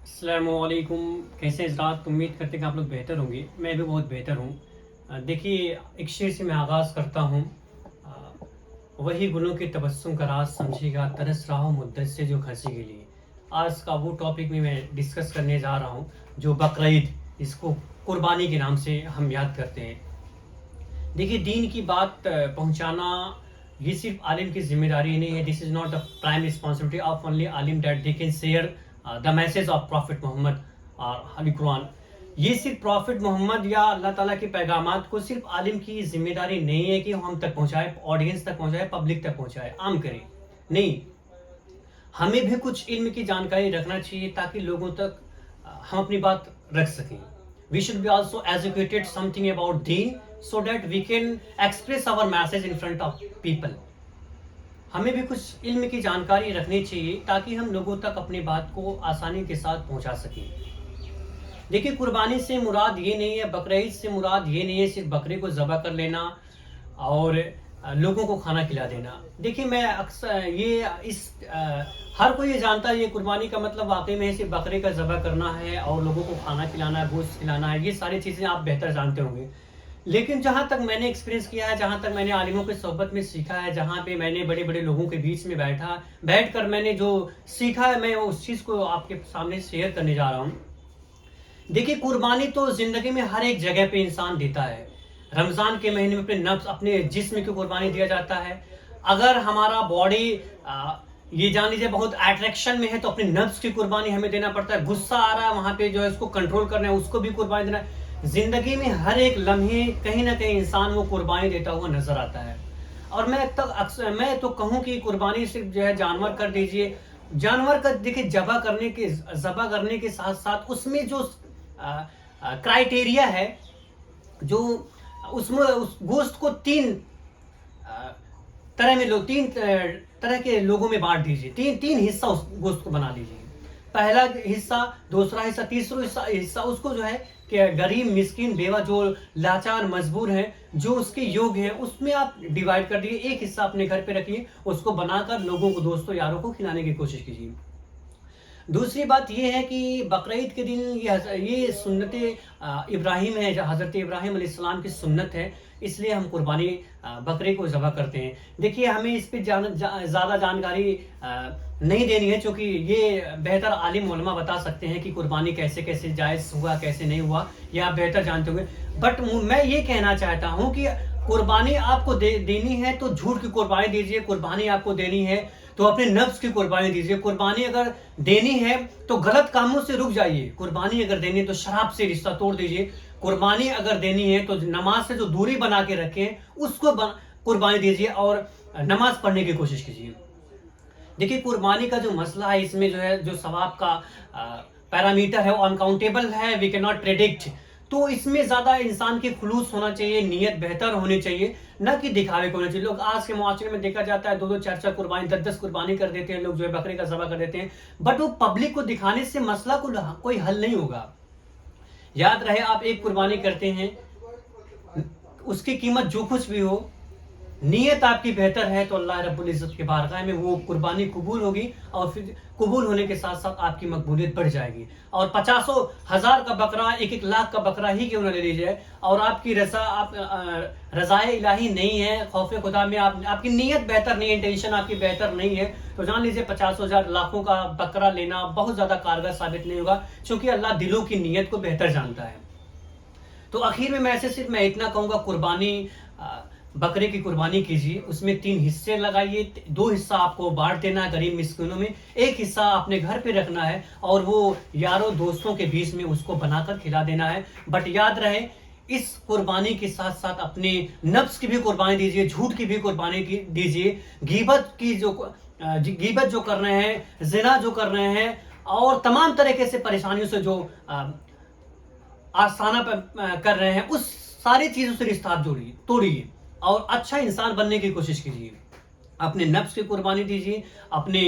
अस्सलामुअलैकुम। कैसे हैं रात? उम्मीद करते हैं कि आप लोग बेहतर होंगे। मैं भी बहुत बेहतर हूँ। देखिए, एक शेर से मैं आगाज़ करता हूँ। वही गुलों के तबस्सुम का राज समझेगा, तरस रहा हूँ मुद्दत से जो हंसी के लिए। आज का वो टॉपिक में मैं डिस्कस करने जा रहा हूँ जो बकरीद, इसको कुर्बानी के नाम से हम याद करते हैं। देखिए, दीन की बात पहुंचाना ये सिर्फ आलिम की जिम्मेदारी नहीं है। This is not the prime responsibility of only आलिम that they can share the message of prophet Muhammad और होली कुरान। ये सिर्फ प्रॉफिट मोहम्मद या अल्लाह ताला के पैगामात को सिर्फ आलिम की जिम्मेदारी नहीं है कि हम तक पहुंचाए, ऑडियंस तक पहुंचाए, पब्लिक तक पहुंचाए, आम करें। नहीं, हमें भी कुछ इल्म की जानकारी रखना चाहिए ताकि लोगों तक हम अपनी बात रख सकें। We should be also educated something about दीन so that we can express our message in front of people. हमें भी कुछ इल्म की जानकारी रखनी चाहिए ताकि हम लोगों तक अपनी बात को आसानी के साथ पहुंचा सकें। देखिए, कुर्बानी से मुराद ये नहीं है, बकरीद से मुराद ये नहीं है सिर्फ बकरे को ज़बह कर लेना और लोगों को खाना खिला देना। देखिए, मैं अक्सर हर कोई ये जानता है ये कुर्बानी का मतलब वाकई में सिर्फ बकरे का ज़बह करना है और लोगों को खाना खिलाना है, गोश्त खिलाना है। ये सारी चीज़ें आप बेहतर जानते होंगे। लेकिन जहाँ तक मैंने एक्सपीरियंस किया है, जहाँ तक मैंने आलिमों की सोहबत में सीखा है, जहाँ पे मैंने बड़े-बड़े लोगों के बीच में बैठकर मैंने जो सीखा है, मैं उस चीज़ को आपके सामने शेयर करने जा रहा हूँ। देखिए, कुर्बानी तो ज़िंदगी में हर एक जगह पे इंसान देता है। रमज़ान के महीने में अपने नफ्स, अपने जिस्म की कुर्बानी दिया जाता है। अगर हमारा बॉडी ये जान लीजिए बहुत अट्रैक्शन में है तो अपने नफ्स की कुर्बानी हमें देना पड़ता है। गुस्सा आ रहा है, वहाँ पे जो है उसको कंट्रोल करना है, उसको भी कुर्बानी देना है। ज़िंदगी में हर एक लम्हे कहीं न कहीं इंसान वो कुर्बानी देता हुआ नज़र आता है। और मैं तो कहूँ कि कुर्बानी सिर्फ़ जो है जानवर कर दीजिए। जानवर का देखिए ज़बह करने के साथ-साथ उसमें जो क्राइटेरिया है, जो उसमें उस गोश्त को 3 अ, तीन तरह के लोगों में बाँट दीजिए। 3 हिस्सा उस गोश्त को बना लीजिए। पहला हिस्सा, दूसरा हिस्सा, तीसरा हिस्सा उसको जो है कि गरीब, मिस्कीन, बेवा जो लाचार, मजबूर हैं, जो उसके योग्य हैं, उसमें आप डिवाइड कर दिए। एक हिस्सा अपने घर पे रखिए, उसको बनाकर लोगों को, दोस्तों, यारों को खिलाने की कोशिश कीजिए। दूसरी बात ये है कि बकरीद के दिन ये सुन्नत इब्राहिम है, हज़रत इब्राहिम अलैहिस्सलाम की सुन्नत है, इसलिए हम कुर्बानी बकरे को ज़बह करते हैं। देखिए, हमें इस पे ज़्यादा जानकारी नहीं देनी है, चूँकि ये बेहतर आलिम उलमा बता सकते हैं कि कुर्बानी कैसे-कैसे जायज़ हुआ, कैसे नहीं हुआ, ये आप बेहतर जानते होंगे। बट मैं ये कहना चाहता हूँ कि कुर्बानी आपको देनी है तो झूठ की कुर्बानी दीजिए, कुर्बानी आपको देनी है तो अपने नफ्स की कुर्बानी दीजिए। कुर्बानी अगर देनी है तो गलत कामों से रुक जाइए। कुर्बानी अगर देनी है तो शराब से रिश्ता तोड़ दीजिए। कुर्बानी अगर देनी है तो नमाज से जो दूरी बना के रखें, उसको कुर्बानी दीजिए और नमाज पढ़ने की कोशिश कीजिए। देखिए, कुर्बानी का जो मसला है, इसमें जो है, जो सवाब का पैरामीटर है, वो अनकाउंटेबल है, वी कैन नॉट प्रेडिक्ट। तो इसमें ज़्यादा इंसान की खुलूस होना चाहिए, नीयत बेहतर होनी चाहिए, ना कि दिखावे को होना चाहिए। लोग आज के मुआशरे में देखा जाता है 2-2, 4-4 कुर्बानी, 10-10 कुर्बानी कर देते हैं लोग, जो है बकरे का ज़बह कर देते हैं। बट वो पब्लिक को दिखाने से मसला को कोई हल नहीं होगा। याद रहे, आप एक कुर्बानी करते हैं, उसकी कीमत जो कुछ भी हो, नीयत आपकी बेहतर है तो अल्लाह रब्बुल इज़्ज़त की बारगाह में वो कुर्बानी कबूल होगी और फिर कबूल होने के साथ-साथ आपकी मकबूलियत बढ़ जाएगी। और पचासों हज़ार का बकरा, 1-1 लाख का बकरा ही क्यों ना ले लीजिए, और आपकी रज़ाए इलाही नहीं है, खौफ़े खुदा में आपकी नीयत बेहतर नहीं है, इंटेंशन आपकी बेहतर नहीं है, तो जान लीजिए पचासों हज़ार, लाखों का बकरा लेना बहुत ज़्यादा कारगर साबित नहीं होगा, क्योंकि अल्लाह दिलों की नीयत को बेहतर जानता है। तो आखिर में मैं इतना कहूँगा, कुर्बानी बकरे की कुर्बानी कीजिए, उसमें 3 हिस्से लगाइए, 2 हिस्सा आपको बाँट देना है गरीब मिस्किनों में, 1 हिस्सा अपने घर पे रखना है और वो यारों दोस्तों के बीच में उसको बनाकर खिला देना है। बट याद रहे, इस कुर्बानी के साथ-साथ अपने नफ्स की भी कुर्बानी दीजिए, झूठ की भी कुर्बानी दीजिए, गीबत जो कर रहे हैं, ज़िना जो कर रहे हैं और तमाम तरीके से परेशानियों से जो आस्थाना पर कर रहे हैं, उस सारी चीज़ों से रिश्ता आप तोड़िए और अच्छा इंसान बनने की कोशिश कीजिए। अपने नफ्स की कुर्बानी दीजिए, अपने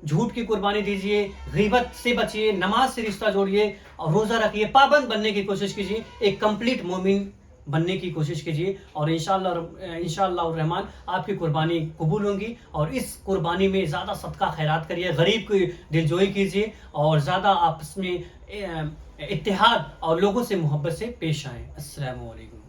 झूठ की कुर्बानी दीजिए, गीबत से बचिए, नमाज से रिश्ता जोड़िए और रोज़ा रखिए, पाबंद बनने की कोशिश कीजिए। एक कंप्लीट मोमिन बनने की कोशिश कीजिए और इंशाअल्लाह रहमान आपकी कुर्बानी कबूल होंगी और इस कुर्बानी में ज़्यादा सदका खैरात करिए, गरीब की दिलजोई कीजिए और ज़्यादा आपस में इत्तेहाद और लोगों से मोहब्बत से पेश आएँ। अस्सलामु अलैकुम।